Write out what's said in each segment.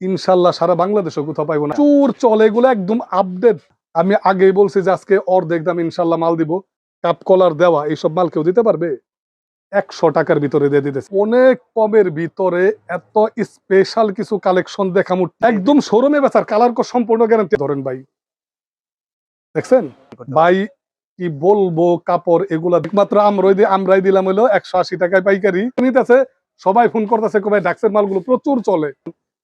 ইনশাল্লাহ সারা বাংলাদেশে কোথাও পাইবো না। চুর চলে এগুলো একদম আপডেট। আমি আগেই বলছি যে আজকে অর্ধেক দাম ইনশাল্লাহ মাল দিব। কাপ কলার দেওয়া এইসব মাল কেউ দিতে পারবে? 100 টাকার ভিতরে দিয়ে দিতেছে, অনেক কমের ভিতরে। এত স্পেশাল কিছু কালেকশন দেখামু, একদম শোরুমে বেচার কালার সম্পূর্ণ গ্যারান্টি। ধরেন ভাই, দেখছেন ভাই, কি বলবো, কাপড় এগুলা একমাত্র আমরাই দিলাম হইলো 180 টাকায় পাইকারি নিতেছে। সবাই ফোন করতেছে, ভাই ডাক্সের মালগুলো প্রচুর চলে।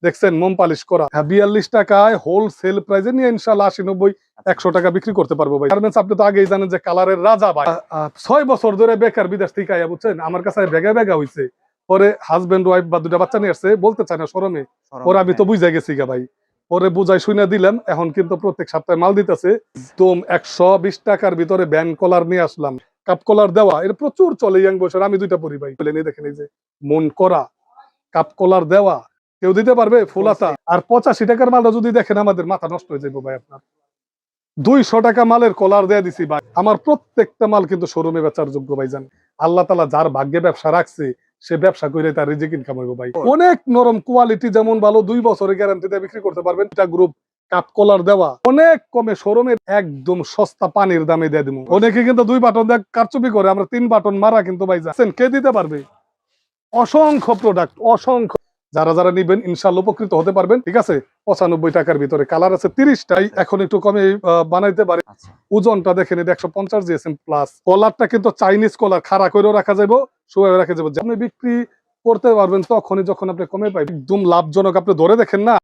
দেখছেন মোম পালিশ করা, 42 টাকায় হোলসেল প্রাইসে নিয়ে ইনশাল্লাহ 80, 90, 100 টাকা বিক্রি করতে পারবো ভাই। গার্মেন্টস আপনি তো আগেই জানেন যে কালারের রাজা ভাই। 6 বছর ধরে বেকার বিদেশ থেকে আইয়া, বুঝছেন, আমার কাছে বেগা হইছে। পরে হাজবেন্ড ওয়াইফ বা 2টা বাচ্চা নিয়ে আসছে, বলতে চায় না শরমে। পরে আমি তো বুঝাই গেছি গা ভাই, পরে বুঝাই শুনে দিলাম। এখন কিন্তু প্রত্যেক সপ্তাহে মাল দিতেছে। একদম 120 টাকার ভিতরে ব্যান্ড কলার নিয়ে আসলাম। কাপ কলার দেওয়া, এটা প্রচুর চলে ইয়াং বয়সের। আমি 2টা পরি ভাই, দেখেন এই যে মন করা কাপ কলার দেওয়া, কেউ দিতে পারবে? ফুলাতা। আর 85 টাকার মালটা যদি দেখেন, আমাদের মাথা নষ্ট হয়ে যাবে ভাই। আপনার 200 টাকা মালের কলার দিয়ে দিছি ভাই। আমার প্রত্যেকটা মাল কিন্তু শোরুমে বেচার যোগ্য ভাই। জান আল্লাহ তাআলা যার ভাগ্যে ব্যবসা রাখছে, সে ব্যবসা করে তার রিজিক ইনকাম হইব ভাই। অনেক নরম কোয়ালিটি, যেমন ভালো 2 বছরের গ্যারান্টি দিয়ে বিক্রি করতে পারবেন। এটা গ্রুপ কাপ কলার দেওয়া, অনেক কমে শোরুমের একদম সস্তা পানির দামে দিয়ে দিব। অনেকে কিন্তু 2 বাটন দিয়ে কারচুপি করে, আমরা 3 বাটন মারা কিন্তু ভাই যাচ্ছেন, কে দিতে পারবে? অসংখ্য প্রোডাক্ট, অসংখ্য। যারা যারা নিবেন ইনশাআল্লাহ উপকৃত হতে পারবেন। ঠিক আছে, 95 টাকার ভিতরে কালার আছে 30টাই, এখন একটু কমে বানাইতে পারে। ওজনটা দেখেন, এটা 150 জিএসএম প্লাস। কলারটা কিন্তু চাইনিজ কলার, খাড়া করেও রাখা যাবে, শুয়ে রাখা যাবে। আপনি বিক্রি করতে পারবেন তখনই যখন আপনি কমে পাইবেন। একদম লাভজনক। আপনি ধরে দেখেন না।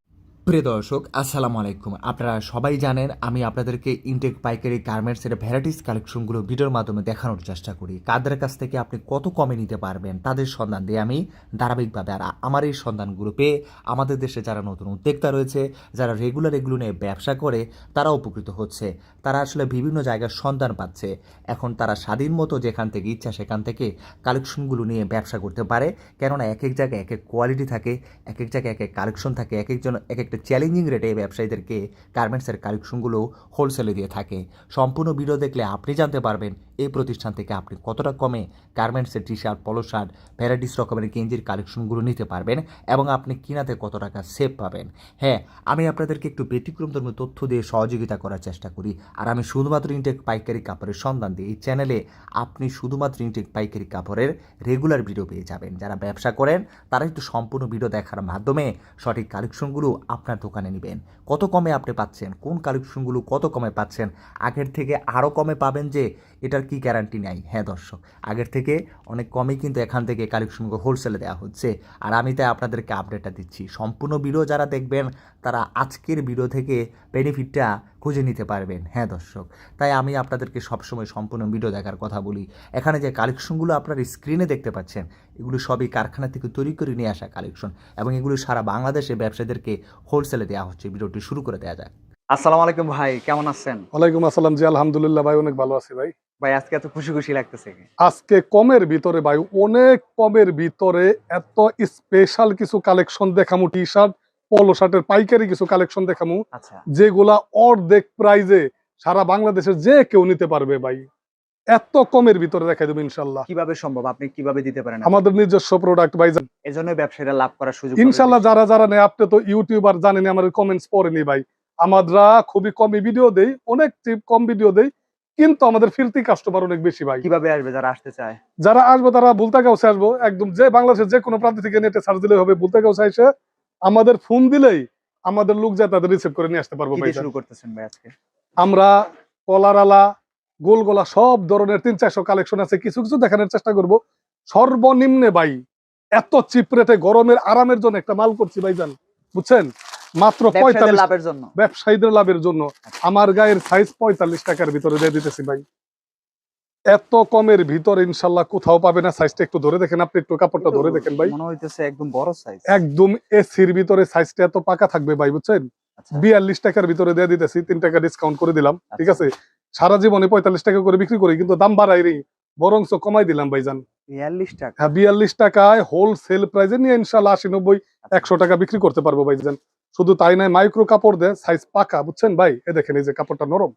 প্রিয় দর্শক, আসসালামু আলাইকুম। আপনারা সবাই জানেন আমি আপনাদেরকে ইনটেক পাইকারি গার্মেন্টসের ভ্যারাইটিস কালেকশনগুলো ভিডিওর মাধ্যমে দেখানোর চেষ্টা করি। কাদের কাছ থেকে আপনি কত কমে নিতে পারবেন তাদের সন্ধান দিয়ে আমি ধারাবাহিকভাবে। আর আমার এই সন্ধানগুলো পেয়ে আমাদের দেশে যারা নতুন উদ্যোক্তা রয়েছে, যারা রেগুলার এগুলো নিয়ে ব্যবসা করে, তারা উপকৃত হচ্ছে। তারা আসলে বিভিন্ন জায়গার সন্ধান পাচ্ছে। এখন তারা স্বাধীন মতো যেখান থেকে ইচ্ছা সেখান থেকে কালেকশনগুলো নিয়ে ব্যবসা করতে পারে। কেননা এক এক জায়গায় এক এক কোয়ালিটি থাকে, এক এক জায়গায় এক এক কালেকশন থাকে, এক একজন এক একটা চ্যালেঞ্জিং রেটে ব্যবসায়ীদেরকে গার্মেন্টসের কালেকশনগুলো হোলসেলে দিয়ে থাকে। সম্পূর্ণ ভিডিও দেখলে আপনি জানতে পারবেন এই প্রতিষ্ঠান থেকে আপনি কতটা কমে গার্মেন্টসের টি শার্ট, পলো শার্ট, ভ্যারাইটিস রকমের গেঞ্জির কালেকশনগুলো নিতে পারবেন এবং আপনি কিনাতে কত টাকা সেভ পাবেন। হ্যাঁ, আমি আপনাদেরকে একটু ব্যতিক্রমধর্মী তথ্য দিয়ে সহযোগিতা করার চেষ্টা করি। আর আমি শুধুমাত্র ইনটেক পাইকারি কাপড়ের সন্ধান দিই। এই চ্যানেলে আপনি শুধুমাত্র ইনটেক পাইকারি কাপড়ের রেগুলার ভিডিও পেয়ে যাবেন। যারা ব্যবসা করেন তারা একটু সম্পূর্ণ ভিডিও দেখার মাধ্যমে সঠিক কালেকশনগুলো আপনার দোকানে নেবেন। কত কমে আপনি পাচ্ছেন, কোন কালেকশনগুলো কত কমে পাচ্ছেন, আগের থেকে আরও কমে পাবেন যে এটার কি গ্যারান্টি নাই। হ্যাঁ দর্শক, আগের থেকে অনেক কমই কিন্তু এখান থেকে কালেকশনগুলো হোলসেলে দেওয়া হচ্ছে। আর আমি তাই আপনাদেরকে আপডেটটা দিচ্ছি। সম্পূর্ণ ভিডিও যারা দেখবেন তারা আজকের ভিডিও থেকে বেনিফিটটা খুঁজে নিতে পারবেন। হ্যাঁ দর্শক, তাই আমি আপনাদেরকে সবসময় সম্পূর্ণ ভিডিও দেখার কথা বলি। এখানে যে কালেকশনগুলো আপনার স্ক্রিনে দেখতে পাচ্ছেন, এগুলো সবই কারখানা থেকে তৈরি করে নিয়ে আসা কালেকশন এবং এগুলো সারা বাংলাদেশে ব্যবসায়ীদেরকে হোলসেলে দেওয়া হচ্ছে। ভিডিওটি শুরু করে দেওয়া যায়। আসসালামু আলাইকুম ভাই, কেমন আছেন? ওয়ালাইকুম আসসালাম। জি আলহামদুলিল্লাহ ভাই, অনেক ভালো আছি ভাই। ভাই আজকে এত খুশি খুশি লাগতেছে কি? আজকে কমের ভিতরে ভাই, অনেক কমের ভিতরে এত স্পেশাল কিছু কালেকশন দেখামু। টি শার্ট, পলো শার্টের পাইকারি কিছু কালেকশন দেখামু, আচ্ছা, যেগুলা অর্ধেক প্রাইজে সারা বাংলাদেশের যে কেউ নিতে পারবে ভাই। এত কমের ভিতরে দেখাই দেবো ইনশাল্লাহ। কিভাবে সম্ভব? আপনি কিভাবে দিতে পারেন? আমাদের নিজস্ব প্রোডাক্ট ভাই। এজন্য ব্যবসায়ীরা লাভ করার সুযোগ পাবে ইনশাল্লাহ বেশি। যারা যারা নেই, আপনি তো ইউটিউবার জানেন, আমার কমেন্টস পড়েনি ভাই। আমরা খুবই কমই ভিডিও দেই, অনেক কম ভিডিও দেই, কিন্তু আমাদের ফিরতি কাস্টমার অনেক বেশি ভাই। কিভাবে আসবে যারা আসতে চায়? যারা আসবো তারা বুলতাগাঁওসে আসবো। একদম যে বাংলাদেশের যে কোনো প্রান্ত থেকে নেটে সার্চ দিলেই হবে। বুলতাগাঁওসে এসে আমাদের ফোন দিলেই আমাদের লোক যায়, তাদের রিসিভ করে নিয়ে আসতে পারবো কি ভাই। দিয়ে শুরু করতেছেন ভাই আজকে? আমরা কলারালা, গোল গলা সব ধরনের 300-400 কালেকশন আছে। কিছু কিছু দেখানোর চেষ্টা করব। সর্বনিম্নে ভাই, এত চিপ রেটে গরমের আরামের জন্য একটা মাল করছি ভাইজান, বুঝছেন, মাত্র 45 লাভের জন্য। ব্যবসায়ীদের লাভের জন্য। আমার গায়ের সাইজ 45 টাকার ভিতরে দিয়ে দিতেছি ভাই। এত কমের ভিতরে ইনশাল্লাহ কোথাও পাবে না। সাইজটা একটু ধরে দেখেন, আপনি একটু কাপড়টা ধরে দেখেন ভাই। মনে হইতেছে একদম বড় সাইজ। একদম এসির ভিতরে সাইজটা এত পাকা থাকবে ভাই, বুঝছেন। আচ্ছা, 42 টাকার ভিতরে দিয়ে দিতেছি, 3 টাকা ডিসকাউন্ট করে দিলাম। ঠিক আছে, সারা জীবনে 45 টাকা করে বিক্রি করি, কিন্তু দাম বাড়াই নি, বরঞ্চ কমাই দিলাম ভাইজান। 42 টাকা। হ্যাঁ, 42 টাকায় হোলসেল প্রাইসে নিয়ে ইনশাল্লাহ 80, 90, 100 টাকা বিক্রি করতে পারবো ভাইজান। শুধু তাই নয়, মাইক্রো কাপড় দেয়, সাইজ পাকা, বুঝছেন ভাই। এ দেখেন, এই যে কাপড়টা নরম,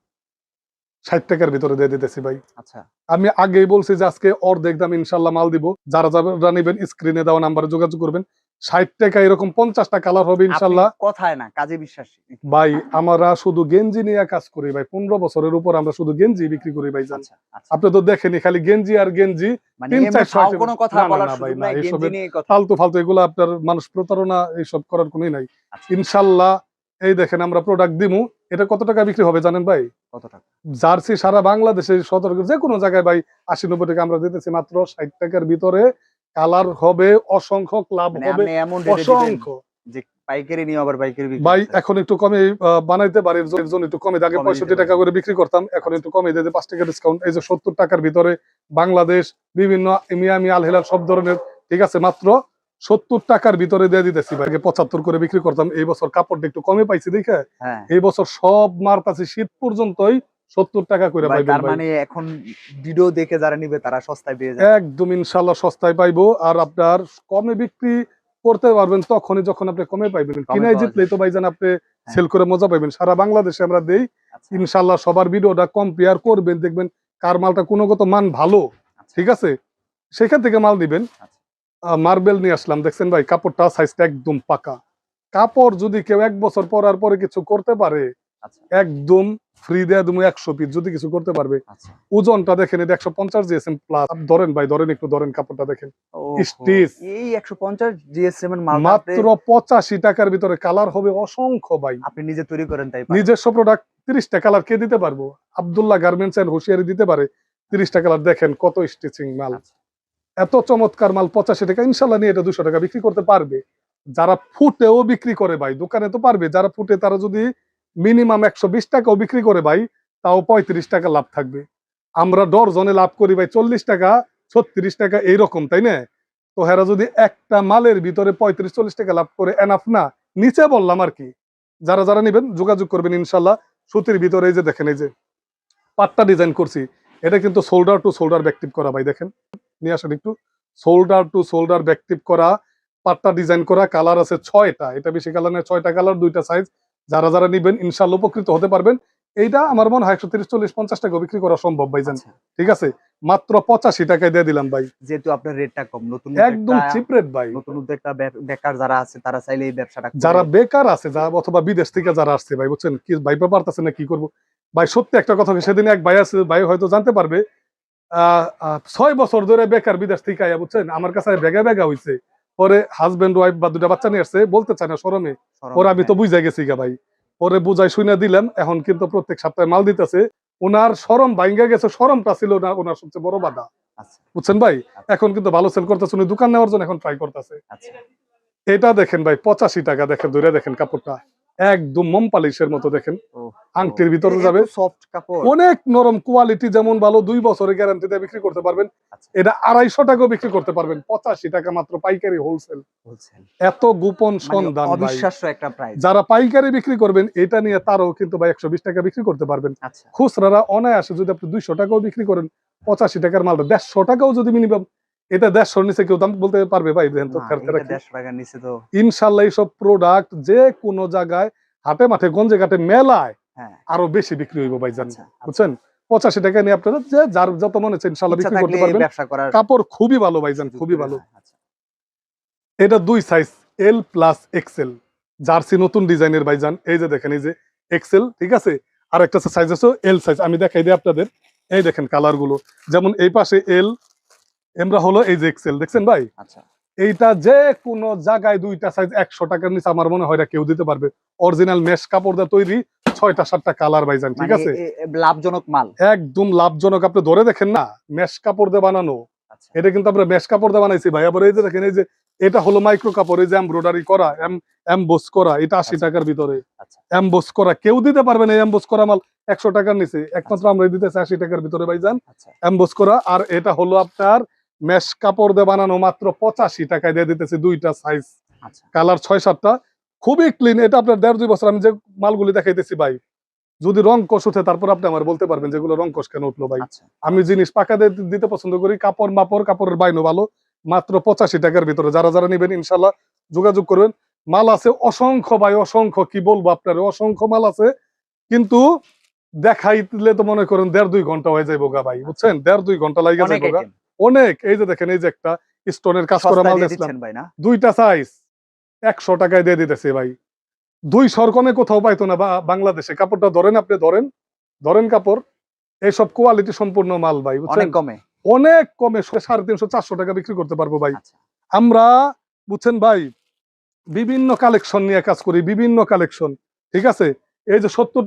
60 টাকার ভিতরে দিয়ে দিতেছি ভাই। আচ্ছা, আমি আগেই বলছি যে আজকে অর্ধেক দাম ইনশাল্লাহ মাল দিব। যারা যারা নিবেন স্ক্রিনে দেওয়া নাম্বারে যোগাযোগ করবেন। 60 টাকা এরকম 50টা কালার হবে ইনশাল্লাহ। আপনি কথায় না কাজে বিশ্বাসী। ভাই আমরা শুধু গেঞ্জি নিয়ে কাজ করি ভাই, 15 বছরের উপর আমরা শুধু গেঞ্জি বিক্রি করি ভাই জান। আচ্ছা আচ্ছা, আপনি তো দেখেনি খালি গেঞ্জি আর গেঞ্জি, মানে 3-4 এমনি ফাও item। কোনো কথা না, না, বলার না ভাই, সুযোগ না, নাই, গেঞ্জি এইসবের নিয়ে কথা। ফালতু ফালতু এগুলো আপনার মানুষ প্রতারণা এইসব করার কোনোই নাই। আচ্ছা, ইনশাল্লাহ এই দেখেন আমরা প্রোডাক্ট দিমু। এটা কত টাকা বিক্রি হবে জানেন ভাই? কত টাকা? জার্সি সারা বাংলাদেশে 17 যে কোনো জায়গায় ভাই 80-90 টাকা আমরা দিতেছি, মাত্র 60 টাকার ভিতরে। কালার হবে অসংখ্য, ক্লাব মানে হবে আপনি এমন রেটে দিবেন অসংখ্য। যে পাইকারি নিয়ে আবার পাইকারি বিক্রি ভাই করতেছেন। এখন একটু কমে বানাইতে পারি, এর জন্য একটু কমে, আগে কমে দিতে 65 টাকা পারবেন। করে বিক্রি করতাম, এখন একটু কমে দিয়ে 5 টাকা ডিসকাউন্ট। এই যে 70 টাকার ভিতরে বাংলাদেশ বিভিন্ন মিয়ামি আল হিলাল সব ধরনের, ঠিক আছে, মাত্র 70 টাকার ভিতরে দিয়ে দিতেছি ভাই। আগে 75 করে বিক্রি করতাম, এই বছর কাপড়টা একটু কমে পাইছি দেখে হ্যাঁ এই বছর সব মার্কাছি শীত পর্যন্তই 70 টাকা করে ভাই, পাইবেন তার ভাই। মানে এখন ভিডিও দেখে যারা নিবে তারা সস্তায় পেয়ে যাবে। একদম ইনশাল্লাহ সস্তায় পাইবো। আর আপনার কমে বিক্রি করতে পারবেন তখনই যখন আপনি কমে পাইবেন। কমে কিনাই পাওয়া জিতলেই যায়। তো ভাইজান আপনি হ্যাঁ। সেল করে মজা পাইবেন। সারা বাংলাদেশে আমরা দেই আচ্ছা ইনশাল্লাহ। সবার ভিডিওটা কম্পেয়ার করবেন, দেখবেন কার মালটা গুণগত মান ভালো, আচ্ছা, ঠিক আছে, সেখান থেকে মাল দিবেন। আচ্ছা। মার্বেল নিয়ে আসলাম, দেখছেন ভাই কাপড়টা সাইজটা একদম পাকা। কাপড় যদি কেউ 1 বছর পরার পরে কিছু করতে পারে, আচ্ছা একদম ফ্রি দেয়া তুমি 100 পিস যদি কিছু করতে পারবে। আচ্ছা। ওজনটা দেখেন, এটা 150 জিএসএম প্লাস। ধরেন ভাই, ধরেন একটু ধরেন কাপড়টা দেখেন, ওহো, স্টিচ এই 150 জিএসএম এর মাল মাত্র 85 টাকার ভিতরে। কালার হবে অসংখ্য ভাই, আপনি নিজে তৈরি করেন তাই পারেন। নিজস্ব প্রোডাক্ট। 30টা কালার কে দিতে পারবো? আব্দুল্লাহ গার্মেন্টস এন্ড হুশিয়ারি দিতে পারে 30টা কালার। দেখেন কত স্টিচিং মাল, আচ্ছা, এত চমৎকার মাল। 85 টাকা ইনশাল্লাহ নিয়ে এটা 200 টাকা বিক্রি করতে পারবে। যারা ফুটেও বিক্রি করে ভাই, দোকানে তো পারবে, যারা ফুটে তারা যদি মিনিমাম 120 টাকাও বিক্রি করে ভাই, তাও 35 টাকা লাভ থাকবে। আমরা ডরজনে লাভ করি ভাই 40 টাকা 36 টাকা এইরকম, তাই না? তো হেরা যদি একটা মালের ভিতরে 35-40 টাকা লাভ করে, এনাফ না? নিচে বললাম আর কি। যারা যারা নেবেন যোগাযোগ করবেন ইনশাল্লাহ। সুতির ভিতরে এই যে দেখেন, এই যে পাট্টা ডিজাইন করছি, এটা কিন্তু শোল্ডার টু শোল্ডার ব্যাকটিভ করা ভাই। দেখেন, নিয়ে আসেন একটু। শোল্ডার টু শোল্ডার ব্যাকটিভ করা, পাট্টা ডিজাইন করা, কালার আছে 6টা। এটা বেশি কালার নেই, 6টা কালার, 2টা সাইজ। যারা যারা নিবেন ইনশাল্লাহ উপকৃত হতে পারবেন। এইটা আমার মনে হয় 130, 40, 50 টাকা বিক্রি করা সম্ভব ভাইজান। আচ্ছা। ঠিক আছে, মাত্র 85 টাকায় দিয়ে দিলাম ভাই, যেহেতু আপনার রেটটা কম, নতুন একদম চিপ রেট ভাই। নতুন উদ্যোক্তা বেকার যারা আছে তারা চাইলে এই ব্যবসাটা করে। যারা বেকার আছে, যারা অথবা বিদেশ থেকে যারা আসছে ভাই, বুঝছেন কি ভাই পারতেছে না কি করবো ভাই। সত্যি একটা কথা, সেদিন এক ভাই আছে, ভাই হয়তো জানতে পারবে, 6 বছর ধরে বেকার বিদেশ থেকে আয়া, বুঝছেন, আমার কাছে বেগা বেগা হইছে। পরে হাজবেন্ড ওয়াইফ বা 2টা বাচ্চা নিয়ে আসছে, বলতে চায় না শরমে। পরে আমি তো বুঝাই গেছি গা ভাই, পরে বুঝাই শুনে দিলাম। এখন কিন্তু প্রত্যেক সপ্তাহে মাল দিতেছে। ওনার শরম ভাঙ্গা গেছে, শরমটা ছিল না ওনার সবচেয়ে বড় বাধা, আচ্ছা বুঝছেন ভাই। আচ্ছা। এখন কিন্তু ভালো সেল করতেছে, উনি দোকান নেওয়ার জন্য এখন ট্রাই করতেছে। আচ্ছা এটা দেখেন ভাই 85 টাকা, দেখেন ধরে দেখেন কাপড়টা একদম মোম পালিশের মতো। দেখেন আংটির ভিতরে যাবে, সফট কাপড়, অনেক নরম, কোয়ালিটি যেমন ভালো, 2 বছরের গ্যারান্টি দিয়ে বিক্রি করতে পারবেন। আচ্ছা। এটা 250 টাকাও বিক্রি করতে পারবেন। 85 টাকা মাত্র পাইকারি, হোলসেল। বলছেন এত গোপন মানে সন্ধান ভাই। অবিশ্বাস্য একটা প্রাইস। যারা পাইকারি বিক্রি করবেন এটা নিয়ে, তারাও কিন্তু ভাই 120 টাকা বিক্রি করতে পারবেন। আচ্ছা খুচরারা অনায়াসে যদি আপনি 200 টাকাও বিক্রি করেন, 85 টাকার মালটা 150 টাকাও যদি মিনিমাম, এটা 150-র নিচে কেউ দাম বলতে পারবে ভাই? দেখেন তো, না, খেয়াল করে এটা রাখি। 150 টাকার নিচে তো ইনশাল্লাহ এইসব প্রোডাক্ট যে কোনো জায়গায়, হাটে মাঠে গঞ্জে ঘাটে মেলায় হ্যাঁ আরো বেশি বিক্রি হইব ভাই জান, আচ্ছা, আচ্ছা। বুঝছেন। 85 টাকা নিয়ে আপনারা যে যার যত মনে হচ্ছে ইনশাল্লাহ ইচ্ছা বিক্রি করতে থাকলে এই পারবেন। ব্যবসা করার কাপড় খুবই ভালো ভাইজান, সুযোগ খুবই তৈরি ভালো। হয়। আচ্ছা এটা 2 সাইজ, এল প্লাস এক্সেল, জার্সি নতুন ডিজাইনের ভাইজান। এই যে দেখেন, এই যে এক্সেল, ঠিক আছে। আর একটা সাইজ আছে এল সাইজ, আমি দেখাই দিই আপনাদের। এই দেখেন কালার গুলো, যেমন এই পাশে এল, এমরা হলো এই যে এক্সেল, দেখছেন ভাই। আচ্ছা এইটা যে কোনো জায়গায় 2টা সাইজ 100 টাকার নিচে আমার মনে হয় না কেউ দিতে পারবে। অরিজিনাল মেশ কাপড় দিয়ে তৈরি, 6টা 7টা কালার ভাইজান, ঠিক মানে আছে। লাভজনক মাল। একদম লাভজনক। আপনি ধরে দেখেন না, মেশ কাপড় দিয়ে বানানো। আচ্ছা এটা কিন্তু আমরা মেশ কাপড় দিয়ে বানাইছি ভাই। আবার এই যে দেখেন, এই যে এটা হলো মাইক্রো কাপড়, এই যে এমব্রয়ডারি করা, এমবোস করা, এটা 80 টাকার ভিতরে। আচ্ছা এমবোস করা কেউ দিতে পারবে না, এমবোস করা মাল 100 টাকার নিচে, একমাত্র আমরা দিতেছি 80 টাকার ভিতরে ভাইজান, আচ্ছা এমবোস করা। আর এটা হলো আপনার মেশ কাপড় দিয়ে বানানো, মাত্র 85 টাকায় দিয়ে দিতেছি, 2টা সাইজ, আচ্ছা কালার 6-7টা, খুবই ক্লিন। এটা আপনার 1.5-2 বছর আমি যে মালগুলি দেখাইতেছি ভাই, যদি রং কষ উঠে তারপর আপনি আমার বলতে পারবেন যেগুলো রং কষ কেন উঠলো ভাই। আচ্ছা আমি জিনিস পাকা দিতে পছন্দ করি। কাপড় মাপড়, কাপড়ের বাইনও ভালো, মাত্র 85 টাকার ভিতরে। যারা যারা নেবেন ইনশাল্লাহ যোগাযোগ করবেন। মাল আছে অসংখ্য ভাই, অসংখ্য, কি বলবো আপনার, অসংখ্য মাল আছে। কিন্তু দেখাইলে তো মনে করেন 1.5-2 ঘন্টা হয়ে যাইব গা ভাই, বুঝছেন। 1.5-2 ঘন্টা লাগে অনেক যাইব গা, আইটেম অনেক। এই যে দেখেন, এই যে একটা স্টোনের কাজ করা সস্তায় মাল দিয়ে দেখলাম, দিচ্ছেন ভাই না? 2টা সাইজ, 100 টাকায় দিয়ে দিতেছি ভাই। 200 কমে কোথাও পাইতো না বাংলাদেশে। কাপড়টা ধরেন, আপনি ধরেন কাপড়, এইসব কোয়ালিটি সম্পূর্ণ মাল ভাই, অনেক বুঝছেন? কমে। অনেক কমে 350 400 টাকা বিক্রি করতে পারবো ভাই। আচ্ছা আমরা, বুঝছেন ভাই, বিভিন্ন কালেকশন নিয়ে কাজ করি, বিভিন্ন কালেকশন। ঠিক আছে, এই যে 70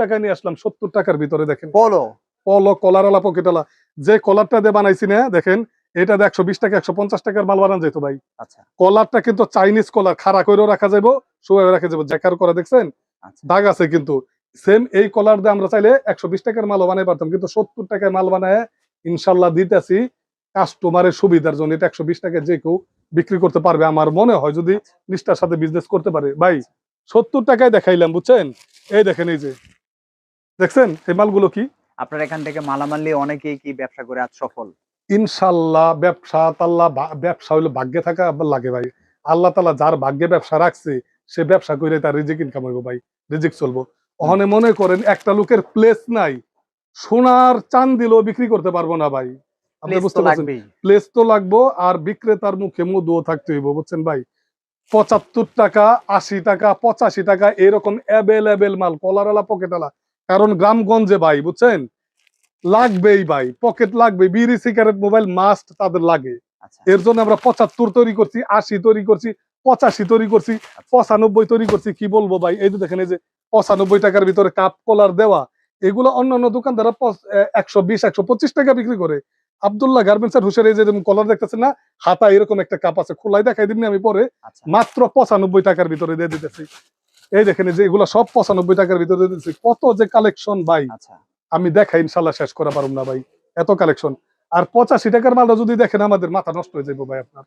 টাকায় নিয়ে আসলাম, 70 টাকার ভিতরে দেখেন পলো। পলো কলারওয়ালা পকেটওয়ালা। যে কলারটা দিয়ে বানাইছি না, দেখেন এটা 120 টাকা 150 টাকার মাল বানানো যেত ভাই। আচ্ছা কলারটা কিন্তু চাইনিজ কলার, খাড়া করেও রাখা যাবো, শুয়ে রাখা যাবো, জ্যাকার করা, দেখছেন আচ্ছা দাগ আছে কিন্তু। সেম এই কলার দিয়ে আমরা চাইলে 120 টাকার মালও বানাই পারতাম, কিন্তু 70 টাকায় মাল বানায় ইনশাল্লাহ দিতেছি কাস্টমারের সুবিধার জন্য। এটা 120 টাকায় যে কেউ বিক্রি করতে পারবে আমার মনে হয়, যদি নিষ্ঠার সাথে বিজনেস করতে পারে ভাই। 70 টাকায় দেখাইলাম, বুঝছেন? এই দেখেন, এই যে দেখছেন এই মালগুলো কি। আপনার এখান থেকে মালামাল নিয়ে অনেকেই কি ব্যবসা করে আজ সফল? ইনশাল্লাহ ব্যবসা তাল্লাহ, ব্যবসা হইলো ভাগ্যে থাকা লাগে ভাই। আল্লাহ তাআলা যার ভাগ্যে ব্যবসা রাখছে সে ব্যবসা করে তার রিজিক ইনকাম হইব ভাই, রিজিক চলবো। ওখানে মনে করেন একটা লোকের প্লেস নাই, সোনার চান দিলেও বিক্রি করতে পারবো না ভাই। আপনি প্লেস বুঝতে তো পারছেন? লাগবেই। প্লেস তো লাগবো, আর বিক্রেতার মুখে মধুও থাকতে হইব, বুঝছেন ভাই? 75 টাকা 80 টাকা 85 টাকা এরকম অ্যাভেলেবেল মাল, কলারওয়ালা পকেটওয়ালা। কারণ গ্রামগঞ্জে ভাই, বুঝছেন, লাগবেই ভাই, পকেট লাগবে, বিড়ি সিগারেট মোবাইল মাস্ট তাদের লাগে। আচ্ছা এর জন্য আমরা 75 তৈরি করছি, 80 তৈরি করছি, 85 তৈরি করছি, 95 তৈরি করছি। কি বলবো ভাই, এই যে দেখেন, এই যে 95 টাকার ভিতরে কাপ কলার দেওয়া, এগুলো অন্যান্য দোকানদাররা 120 125 টাকা বিক্রি করে। আব্দুল্লাহ গার্মেন্টস এর হুশের এই যে কলার দেখতেছেন না, হাতা এরকম একটা কাপ আছে, খোলাই দেখাই দিবনি আমি পরে, আচ্ছা মাত্র 95 টাকার ভিতরে দিয়ে দিতেছি। এই দেখেন, এই যে এগুলো সব 95 টাকার ভিতরে দিয়ে দিতেছি। কত যে কালেকশন ভাই, আচ্ছা আমি দেখাই ইনশাল্লাহ শেষ করা পারুম না ভাই, এত কালেকশন। আর 85 টাকার মালটা যদি দেখেন, আমাদের মাথা নষ্ট হয়ে যাবো ভাই আপনার।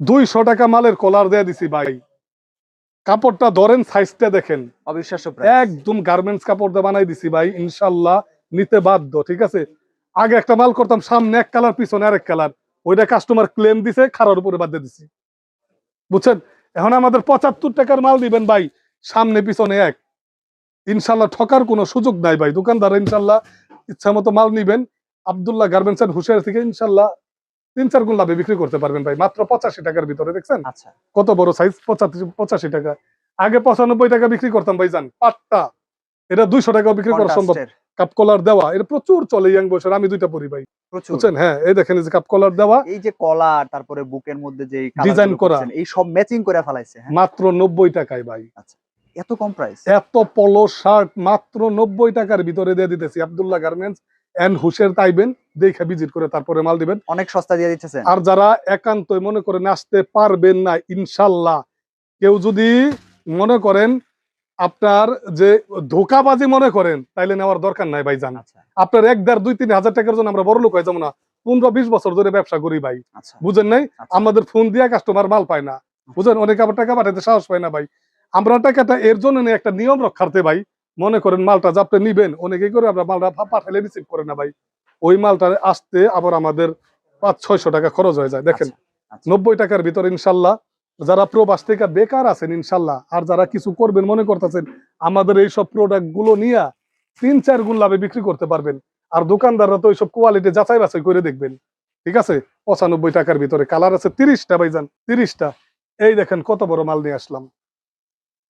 200 টাকা মালের কলার দিয়ে দিছি ভাই। কাপড়টা ধরেন, সাইজটা দেখেন, অবিশ্বাস্য প্রাইস। একদম গার্মেন্টস কাপড় দিয়ে বানাই দিছি ভাই। ইনশাল্লাহ নিতে বাধ্য, ঠিক আছে? আগে একটা মাল করতাম, সামনে এক কালার পিছনে আরেক কালার, ওইটা কাস্টমার ক্লেম দিছে, খারার উপরে বাদ দিয়ে দিছি, বুঝছেন? এখন আমাদের 75 টাকার মাল দিবেন ভাই, সামনে পিছনে এক, ইনশাল্লাহ ঠকার কোনো সুযোগ নাই ভাই। দোকানদার ইনশাল্লাহ ইচ্ছা মতো মাল নিবেন, আব্দুল্লাহ গার্মেন্টস এন্ড হুশিয়ার থেকে ইনশাল্লাহ 3-4 গুণ লাভে বিক্রি করতে পারবেন ভাই, মাত্র 85 টাকার ভিতরে। দেখছেন আচ্ছা কত বড় সাইজ, 85 টাকা। আগে 95 টাকা বিক্রি করতাম ভাই, জান পাটটা, এটা 200 টাকা বিক্রি করা সম্ভব। কন্ট্রাস্টের কাপ কলার দেওয়া, এটা প্রচুর চলে ইয়াং বয়সের, আমি 2টা পরি ভাই, প্রচুর। বুঝছেন? হ্যাঁ, এই দেখেন, এই যে কাপ কলার দেওয়া, এই যে কলার, তারপরে বুকের মধ্যে যে ডিজাইন করা, এই সব ম্যাচিং করে ফেলাইছে। হ্যাঁ মাত্র 90 টাকায় ভাই। আচ্ছা এত কম প্রাইস? এত পলো শার্ট মাত্র 90 টাকার ভিতরে দিয়ে দিতেছি। আব্দুল্লাহ গার্মেন্টস এন্ড হুশের তাইবেন, দেখে ভিজিট করে তারপরে মাল দিবেন। অনেক সস্তা দিয়ে দিতেছেন। আর যারা একান্তই মনে করেন আসতে পারবেন না, ইনশাল্লাহ কেউ যদি মনে করেন আপনার যে ধোকাবাজি মনে করেন, তাইলে নেওয়ার দরকার নাই ভাই, জান। আচ্ছা আপনার 1, 1.5, 2, 3 হাজার টাকার জন্য আমরা বড় লোক হয়ে যাবো না। 15-20 বছর ধরে ব্যবসা করি ভাই, আচ্ছা বুঝেন নাই? আচ্ছা আমাদের ফোন দিয়া কাস্টমার মাল পায় না, বুঝেন? অনেকে আবার টাকা পাঠাইতে সাহস পায় না ভাই। আমরা টাকাটা এর জন্য নেই, একটা নিয়ম রক্ষার্থে ভাই। মনে করেন মালটা যে আপনি নিবেন, অনেকে করে আমরা মালটা পাঠাইলে রিসিভ করে না ভাই, ওই মালটা আসতে আবার আমাদের 500-600 টাকা খরচ হয়ে যায়। দেখেন আচ্ছা 90 টাকার ভিতরে ইনশাল্লাহ। যারা প্রবাস থেকে বেকার আছেন ইনশাল্লাহ, আর যারা কিছু করবেন মনে করতেছেন, আমাদের এই সব প্রোডাক্ট গুলো নিয়ে 3-4 গুণ লাভে বিক্রি করতে পারবেন। আর দোকানদাররা তো এইসব কোয়ালিটি যাচাই বাছাই করে দেখবেন, ঠিক আছে? 95 টাকার ভিতরে কালার আছে 30টা ভাইজান, 30টা। এই দেখেন কত বড় মাল নিয়ে আসলাম,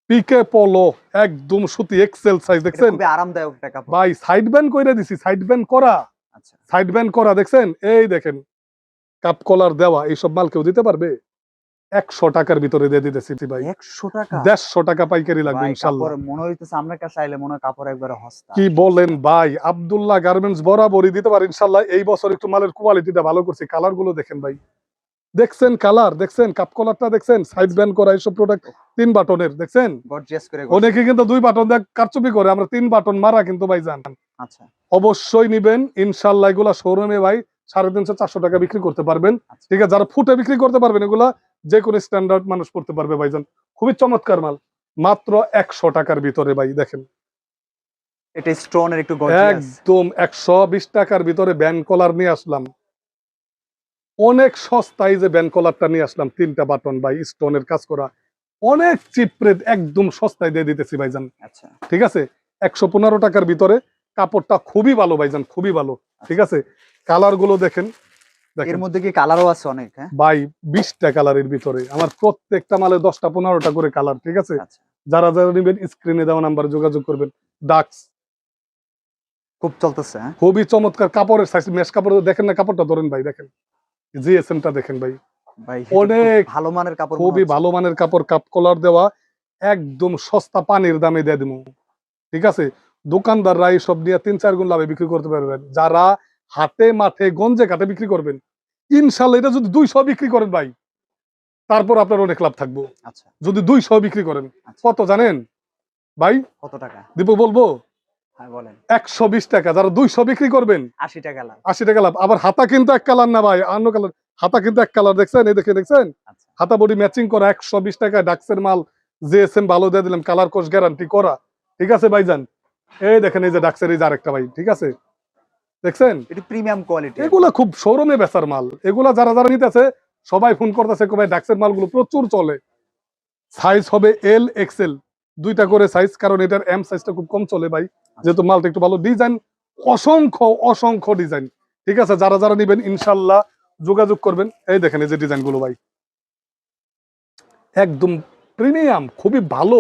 পিকে পলো, একদম সুতি এক্সেল সাইজ, এটা দেখছেন খুবই আরামদায়ক একটা কাপড়। ভাই? সাইড ব্যান্ড কইরা দিছি, সাইড ব্যান্ড করা, আচ্ছা সাইড ব্যান্ড করা, দেখছেন? এই দেখেন কাপ কলার দেওয়া, এইসব মাল কেউ দিতে পারবে? 100 টাকার ভিতরে দিয়ে দিতেছি ভাই, 100 টাকা? 150 টাকা পাইকারি লাগবে ভাই ইনশাল্লাহ। কাপড় মনে হইতেছে আপনার কাছে আইলে মনে হয় কাপড় একবারে হস্তা। কি বলেন ভাই? আব্দুল্লাহ গার্মেন্টস বরাবরই দিতে পারে ইনশাল্লাহ। এই বছর একটু মালের কোয়ালিটিটা ভালো করছি। কালার গুলো দেখেন ভাই, দেখছেন কালার, দেখছেন কাপ কলারটা, দেখছেন সাইড ব্যান্ড করা, এইসব প্রোডাক্ট 3 বাটনের, দেখছেন? গর্জিয়াস করে অনেকে কিন্তু 2 বাটন দিয়ে কারচুপি করে, আমরা 3 বাটন মারা কিন্তু ভাই জান। আচ্ছা অবশ্যই নিবেন ইনশাল্লাহ। এগুলা শোরুমে ভাই 350-400 টাকা বিক্রি করতে পারবেন, আচ্ছা। ঠিক আছে? যারা ফুটে বিক্রি করতে পারবেন, এগুলা যে কোনো স্ট্যান্ডার্ড মানুষ পড়তে পারবে ভাইজান। খুবই চমৎকার মাল, মাত্র 100 টাকার ভিতরে ভাই। দেখেন এটা স্টোনের একটু গর্জিয়াস। একদম 120 টাকার ভিতরে ব্যান্ড কলার নিয়ে আসলাম, অনেক সস্তায় যে ব্যান্ড কলারটা নিয়ে আসলাম, 3টা বাটন ভাই, স্টোনের কাজ করা, অনেক চিপ রেট, একদম সস্তায় দিয়ে দিতেছি ভাইজান, আচ্ছা ঠিক আছে? 115 টাকার ভিতরে, কাপড়টা খুবই ভালো ভাইজান, খুবই ভালো, ঠিক আছে? কালার গুলো দেখেন, দেখেন এর মধ্যে কি কালারও আছে অনেক? হ্যাঁ ভাই 20টা কালারের ভিতরে আমার প্রত্যেকটা মালে 10টা 15টা করে কালার, ঠিক আছে? আচ্ছা, যারা যারা নেবেন স্ক্রিনে দেওয়া নাম্বারে যোগাযোগ করবেন। ডাক্স খুব চলতেছে। হ্যাঁ খুবই চমৎকার কাপড়ের সাইজ, মেশ কাপড় দেখেন না, কাপড়টা ধরেন ভাই, দেখেন জিএসএমটা দেখেন ভাই, ভাই, এটা খুব অনেক ভালো মানের কাপড় মনে খুবই হচ্ছে। ভালো মানের কাপড়, কাপ কলার দেওয়া, একদম সস্তা পানির দামে দিয়ে দিব, ঠিক আছে? দোকানদাররা এইসব নিয়ে 3-4 গুণ লাভে বিক্রি করতে পারবেন। যারা হাটে মাঠে গঞ্জে ঘাটে বিক্রি করবেন, ইনশাল্লাহ এটা যদি 200 বিক্রি করেন ভাই, তারপর আপনার অনেক লাভ থাকবো। আচ্ছা, যদি 200 বিক্রি করেন, আচ্ছা। কত জানেন ভাই? কত টাকা? দিব বলবো হ্যাঁ বলেন। 120 টাকা। যারা 200 বিক্রি করবেন 80 টাকা লাভ। 80 টাকা লাভ। আবার হাতা কিন্তু এক কালার না ভাই, অন্য কালার। হাতা কিন্তু এক কালার, দেখছেন? এই দেখছেন আচ্ছা, হাতা বডি ম্যাচিং করা, 120 টাকা ডাক্সের মাল, জিএসএম ভালো দিয়ে দিলাম, কালার কোর্স গ্যারান্টি করা, ঠিক আছে ভাইজান? এই দেখেন, এই যে ডাক্সের এই যে আরেকটা ভাই, ঠিক আছে? দেখছেন এটা প্রিমিয়াম কোয়ালিটি। এগুলা খুব শোরুমে বেচার মাল, এগুলা যারা যারা নিতেছে সবাই ফোন করতেছে, ভাই ডাক্সের মালগুলো প্রচুর চলে। সাইজ হবে এল এক্সেল, দুইটা করে সাইজ, কারণ এটার এম সাইজটা খুব কম চলে ভাই, যেহেতু মালটা একটু ভালো। ডিজাইন অসংখ্য অসংখ্য ডিজাইন, ঠিক আছে? যারা যারা নিবেন ইনশাল্লাহ যোগাযোগ করবেন। এই দেখেন এই যে ডিজাইন গুলো ভাই, একদম প্রিমিয়াম, খুবই ভালো,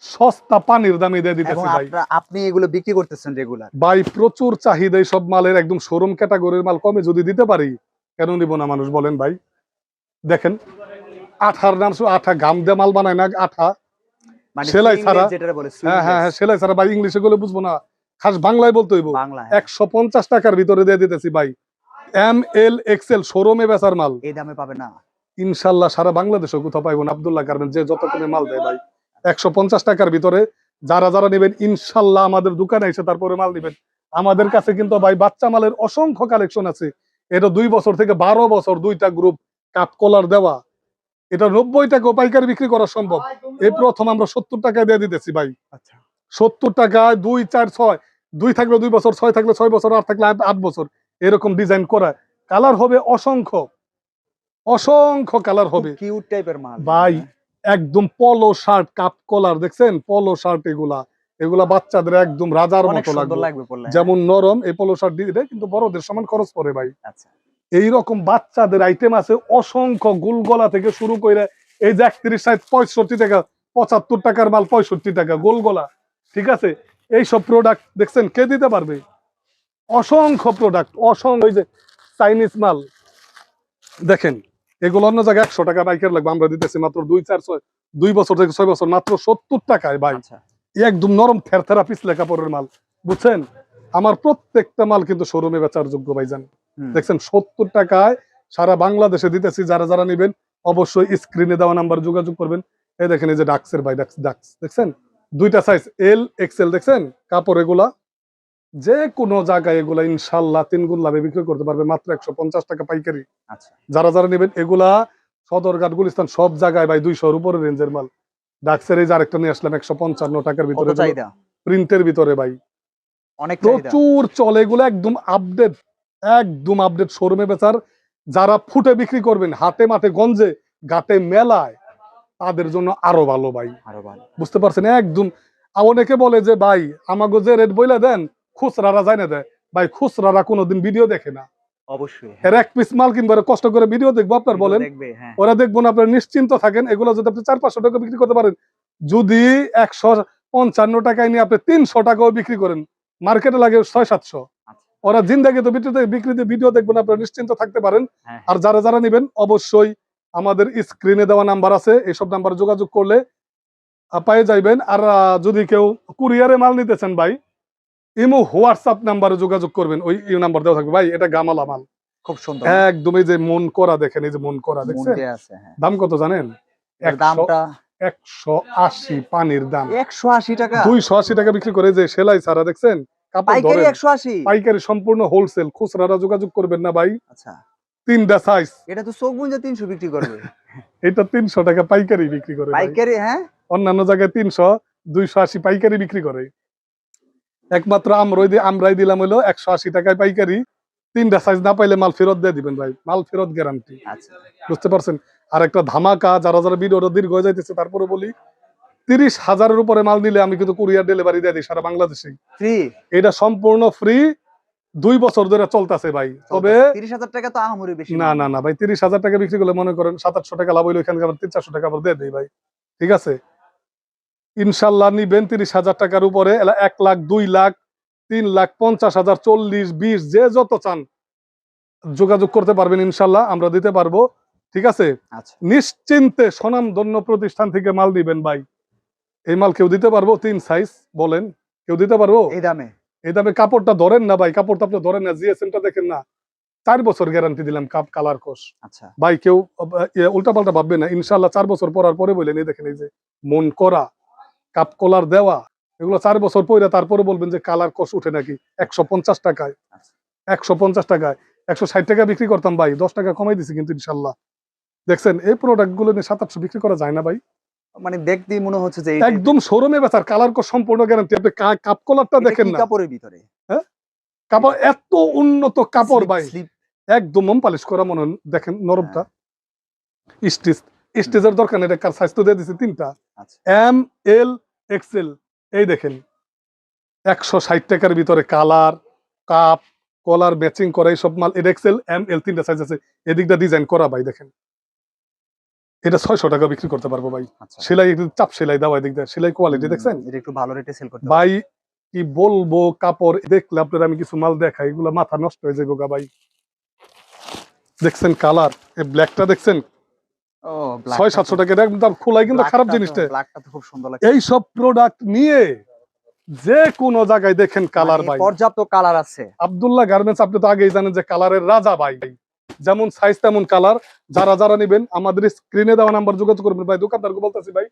সস্তা পানির দামে দিয়ে এবং দিতেছি ভাই। আপনি এগুলো বিক্রি করতেছেন রেগুলার? ভাই প্রচুর চাহিদা এই সব মালের, একদম শোরুম ক্যাটাগরির মাল কমে যদি দিতে পারি, কেন নিব না মানুষ বলেন ভাই? দেখেন আঠার নাম, আঠা গাম দিয়ে মাল বানায় না, আঠা মানে সেলাই সুইং ছাড়া। লেস যেটা বলে, সুইং হ্যাঁ হ্যাঁ হ্যাঁ, লেস সেলাই ছাড়া ভাই, ইংলিশে গুলো বুঝবো না, খাস বাংলায় বলতে হইব। বাংলা। হ্যাঁ 150 টাকার ভিতরে দিয়ে দিতেছি ভাই, এম এল এক্সেল শোরুমে বেচার মাল। এই দামে পাবে না ইনশাল্লাহ সারা বাংলাদেশে কোথাও পাইবো না। আব্দুল্লাহ গার্মেন্টস যে যত কমে মাল দেয় ভাই, 150 টাকার ভিতরে যারা যারা নেবেন ইনশাল্লাহ আমাদের দোকানে এসে তারপরে মাল নেবেন। আমাদের কাছে কিন্তু ভাই বাচ্চা মালের অসংখ্য কালেকশন আছে। এটা 2 বছর থেকে 12 বছর, দুইটা গ্রুপ কাপ কলার দেওয়া, এটা 90 টাকাও পাইকারি বিক্রি করা সম্ভব। এই প্রথম আমরা 70 টাকায় দিয়ে দিতেছি ভাই। আচ্ছা 70 টাকায় 2, 4, 6, 2 থাকলে 2 বছর, 6 থাকলে 6 বছর, 8 থাকলে 8 বছর, এরকম ডিজাইন করা। কালার হবে অসংখ্য অসংখ্য কালার হবে কিউট টাইপের মাল ভাই। একদম পলো শার্ট, কাপ কলার, দেখছেন পলো শার্ট, এগুলা এগুলা বাচ্চাদের একদম রাজার অনেক মতো সুন্দর লাগবে। লাগবে পড়লে। যেমন নরম এই পলো শার্ট দিলে কিন্তু বড়দের সমান খরচ পড়ে ভাই। আচ্ছা এইরকম বাচ্চাদের আইটেম আছে অসংখ্য, গোলগলা থেকে শুরু করে এই যে 31, 60, 65 টাকা, 75 টাকার মাল 65 টাকা গোলগলা, ঠিক আছে? এইসব প্রোডাক্ট দেখছেন কে দিতে পারবে? অসংখ্য প্রোডাক্ট, অসংখ্য। ওই যে চাইনিজ মাল দেখেন, এগুলো অন্য জায়গায় 100 টাকা পাইকারি লাগবে, আমরা দিতেছি মাত্র 2, 4, 6, 2 বছর থেকে 6 বছর মাত্র 70 টাকায় ভাই। আচ্ছা একদম নরম থেরথেরা পিছলে কাপড়ের মাল, বুঝছেন? আমার প্রত্যেকটা মাল কিন্তু শোরুমে বেচার যোগ্য ভাইজান। হুম। দেখছেন 70 টাকায় সারা বাংলাদেশে দিতেছি। যারা যারা নেবেন অবশ্যই স্ক্রিনে দেওয়া নাম্বার যোগাযোগ করবেন। এই দেখেন এই যে ডাক্সের ভাই, ডাক্স দেখছেন, দুইটা সাইজ এল এক্সেল, দেখছেন কাপড় এগুলা যে কোনো জায়গায় এগুলা ইনশাল্লাহ 3 গুণ লাভে বিক্রি করতে পারবে মাত্র 150 টাকা পাইকারি। আচ্ছা যারা যারা নেবেন এগুলা সদরঘাট, গুলিস্তান সব জায়গায় ভাই 200-র উপরে রেঞ্জের মাল। ডাক্সের এই যে আরেকটা নিয়ে আসলাম 155 টাকার কত ভিতরে, চাহিদা? প্রিন্টের ভিতরে ভাই, অনেক চাহিদা। প্রচুর চলে এগুলো, একদম আপডেট, একদম আপডেট শোরুমে বেচার। যারা ফুটে বিক্রি করবেন হাটে মাঠে গঞ্জে ঘাটে মেলায়, তাদের জন্য আরো ভালো ভাই, আরো ভালো। বুঝতে পারছেন? একদম। অনেকে বলে যে ভাই আমাকে যে রেট বইলা দেন খুচরারা যায় না দেয়, ভাই খুচরারা কোনোদিন ভিডিও দেখে না। অবশ্যই এর এক পিস মাল কিনবো, এরা কষ্ট করে ভিডিও দেখবো, আপনার বলেন? দেখবে। হ্যাঁ ওরা দেখবো না? আপনার নিশ্চিন্ত থাকেন, এগুলো যদি আপনি 400-500 টাকা বিক্রি করতে পারেন, যদি 155 টাকায় নিয়ে আপনি 300 টাকাও বিক্রি করেন, মার্কেটে লাগে 600-700। আচ্ছা ওরা জিন্দাগি তো বিক্রিতে ভিডিও দেখবেন, আপনারা নিশ্চিন্ত থাকতে পারেন। হ্যাঁ আর যারা যারা নেবেন অবশ্যই আমাদের স্ক্রিনে দেওয়া নাম্বার আছে, এইসব নাম্বার যোগাযোগ করলে পেয়ে যাইবেন। আর যদি কেউ কুরিয়ারে মাল নিতেছেন ভাই, ইমো হোয়াটসঅ্যাপ নাম্বারে যোগাযোগ করবেন, ওই নাম্বার দেওয়া থাকবে ভাই। এটা গামালা মাল, খুব সুন্দর। একদম এই যে মন করা, দেখেন এই যে মন করা, মন দেখছেন? দিয়ে আছে। হ্যাঁ দাম কত জানেন? এর দামটা 180 পানির দাম, 180 টাকা 280 টাকা বিক্রি করে। যে সেলাই ছাড়া, দেখছেন কাপড় পাইকারি ধরেন, 180। পাইকারি সম্পূর্ণ হোলসেল। খুচরারা যোগাযোগ করবেন না ভাই। আচ্ছা 3টা সাইজ, এটা তো চোখ বুঝে 300 বিক্রি করবে। এটা 300 টাকা পাইকারি বিক্রি করে ভাই। পাইকারি? হ্যাঁ অন্যান্য জায়গায় 300, 280 পাইকারি বিক্রি করে। একমাত্র আমরাই দিলাম হলো 180 টাকায় পাইকারি। 3টা সাইজ না পাইলে মাল ফেরত দিয়ে দিবেন ভাই, মাল ফেরত গ্যারান্টি, আচ্ছা বুঝতে পারছেন? আর একটা ধামাকা, যারা যারা ভিডিওটা দীর্ঘ হয়ে যাইতেছে তারপরে বলি, 30,000-এর উপরে মাল নিলে আমি কিন্তু কুরিয়ার ডেলিভারি দিয়ে দিই সারা বাংলাদেশে। ফ্রি? এটা সম্পূর্ণ ফ্রি। 2 বছর ধরে চলতেছে ভাই। তবে 30,000 টাকা তো আহামরি বেশি না না না ভাই, 30,000 টাকা বিক্রি করলে মনে করেন 700-800 টাকা লাভ হইলো, এখানে আবার 300-400 টাকা আবার দিয়ে দেই ভাই। ঠিক আছে, ইনশাল্লাহ নিবেন 30,000 টাকার উপরে, 1 লাখ, 2 লাখ, 3 লাখ, 50,000, 40, 20, যে যত চান যোগাযোগ করতে পারবেন, ইনশাল্লাহ আমরা দিতে পারবো। ঠিক আছে, আচ্ছা নিশ্চিন্তে স্বনামধন্য প্রতিষ্ঠান থেকে মাল দিবেন ভাই। এই মাল কেউ দিতে পারবো? 3 সাইজ বলেন, কেউ দিতে পারবো এই দামে? এই দামে? কাপড়টা ধরেন না ভাই, কাপড়টা আপনি ধরেন না, জিএসএমটা দেখেন না, 4 বছর গ্যারান্টি দিলাম, কাপ কালার কোষ আচ্ছা ভাই। কেউ উল্টা পাল্টা ভাববে না, ইনশাল্লাহ 4 বছর পরার পরে বললেন, এই দেখেন, এই যে মন করা কাপ কলার দেওয়া, এগুলো 4 বছর পরে তারপরে বলবেন যে কালার কোষ উঠে নাকি। 150 টাকায়, 150 টাকায় 160 টাকা বিক্রি করতাম ভাই, 10 টাকা কমাই দিছি কিন্তু ইনশাল্লাহ। দেখছেন, এই প্রোডাক্ট গুলো নিয়ে 700-800 বিক্রি করা যায় না ভাই। মানে দেখতেই মনে হচ্ছে যে একদম শোরুমে বেচার কালার কোষ সম্পূর্ণ গ্যারান্টি। আপনি কাপ কলারটা দেখেন না, কাপড়ের ভিতরে হ্যাঁ কাপড় এত উন্নত কাপড় ভাই, স্লিপ একদম মোম পালিশ করা মনে হয়। দেখেন নরমটা, স্টিচ, স্টিচের দরকার নেই, এটা সাইজ তো দিয়ে দিছি 3টা, আচ্ছা এম, এল, এক্সেল। এই দেখেন 160 টাকার ভিতরে কালার, কাপ, কলার ম্যাচিং করা এইসব মাল। এটা এক্সেল, এম, এল 3টা সাইজ আছে। এদিকটা ডিজাইন করা ভাই, দেখেন এটা 600 টাকা বিক্রি করতে পারবো ভাই। আচ্ছা সেলাই একটু চাপ সেলাই দেওয়া, এদিক দিয়ে সেলাই কোয়ালিটি দেখছেন এটা একটু ভালো রেটে সেল করতে ভাই। কি বলবো, কাপড় দেখলে আপনার আমি কিছু মাল দেখাই, এগুলো মাথা নষ্ট হয়ে যাবো গা ভাই। দেখছেন কালার, এই ব্ল্যাকটা দেখছেন, ও 600-700 টাকা একদম খোলাই কিন্তু খারাপ জিনিসটা। ব্ল্যাকটা তো খুব সুন্দর লাগছে। এই সব প্রোডাক্ট নিয়ে যে কোনো জায়গায় দেখেন কালার মানে ভাই। পর্যাপ্ত কালার আছে। আব্দুল্লাহ গার্মেন্টস, আপনি তো আগেই জানেন যে কালারের রাজা ভাই, যেমন সাইজ তেমন কালার। যারা যারা নেবেন আমাদের স্ক্রিনে দেওয়া নাম্বার যোগাযোগ করবেন ভাই। দোকানদারকে বলতেছি ভাই,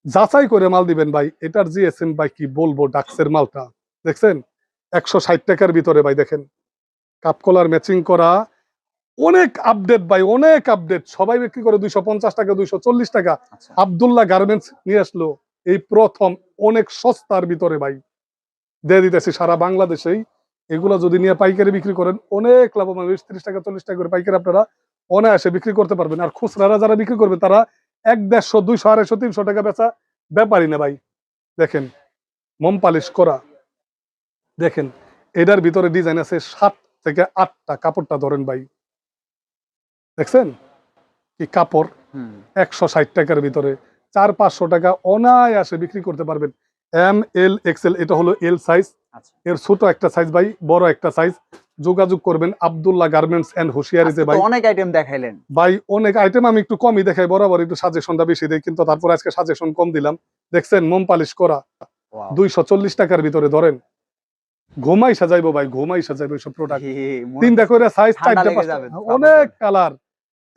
যাচাই করে মাল দিবেন ভাই। এটার জিএসএম ভাই কি বলবো, ডাক্সের মালটা দেখছেন 160 টাকার ভিতরে ভাই। দেখেন কাপ কলার ম্যাচিং করা, অনেক আপডেট ভাই, অনেক আপডেট। সবাই বিক্রি করে 250 টাকা, 240 টাকা। আচ্ছা আব্দুল্লাহ গার্মেন্টস নিয়ে আসলো এই প্রথম অনেক সস্তার ভিতরে ভাই, দিয়ে দিতেছি সারা বাংলাদেশেই। এগুলা যদি নিয়ে পাইকারি বিক্রি করেন অনেক লাভবান, 30 টাকা 40 টাকা করে পাইকারি আপনারা অনায়াসে বিক্রি করতে পারবেন। আর খুচরারা যারা বিক্রি করবে তারা 100, 150, 200, 250, 300 টাকা বেচা ব্যাপারই না ভাই। দেখেন মোম পালিশ করা, দেখেন এটার ভিতরে ডিজাইন আছে 7 থেকে 8টা। কাপড়টা ধরেন ভাই, দেখছেন কি কাপড়। হুম 160 টাকার ভিতরে 400-500 টাকা অনায়াসে বিক্রি করতে পারবেন। এম, এল, এক্সেল, এটা হলো এল সাইজ, আচ্ছা এর ছোট একটা সাইজ ভাই, বড় একটা সাইজ। যোগাযোগ করবেন আব্দুল্লাহ গার্মেন্টস এন্ড হুশিয়ারিতে আজকে ভাই। তো অনেক আইটেম দেখাইলেন। ভাই অনেক আইটেম আমি একটু কমই দেখাই, বরাবর একটু সাজেশনটা বেশি দেই, কিন্তু তারপর আজকে সাজেশন কম দিলাম। দেখছেন মোম পালিশ করা ওয়াও 240 টাকার ভিতরে ধরেন ঘুমাই সাজাইবো ভাই, ঘুমাই সাজাইবো এইসব প্রোডাক্ট। মনে 3টা করে সাইজ, ঠান্ডা 4টা লেগে 5টা, যাবে অনেক কালার।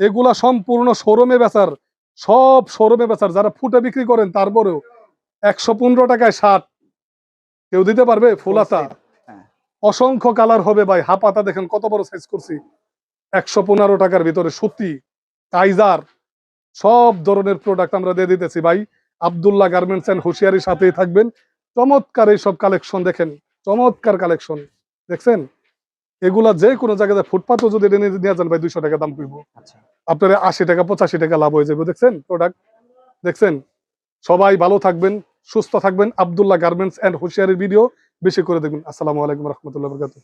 এগুলা সম্পূর্ণ শোরুমে বেচার, সব শোরুমে বেচার। যারা ফুটে বিক্রি করেন তারপরেও 115 টাকায় 60 কেউ দিতে পারবে? ফুলাতা হ্যাঁ অসংখ্য কালার হবে ভাই। হাপাতা দেখেন কত বড় সাইজ করছি, 115 টাকার ভিতরে সুতি, কাইজার, সব ধরনের প্রোডাক্ট আমরা দিয়ে দিতেছি ভাই। আব্দুল্লাহ গার্মেন্টস এন্ড হুশিয়ারির সাথেই থাকবেন। চমৎকার এই সব কালেকশন দেখেন, চমৎকার কালেকশন দেখছেন। এগুলা যে কোনো জায়গায় ফুটপাতও যদি নিয়ে যান ভাই 200 টাকা দাম করবো, আচ্ছা আপনার 80 টাকা 85 টাকা লাভ হয়ে যাবে। দেখছেন প্রোডাক্ট, দেখছেন। সবাই ভালো থাকবেন, সুস্থ থাকবেন। আব্দুল্লাহ গার্মেন্টস এন্ড হুশিয়ারির ভিডিও বেশি করে দেখবেন। আসসালামু আলাইকুম রহমতুল্লাহ বরকাতুহ।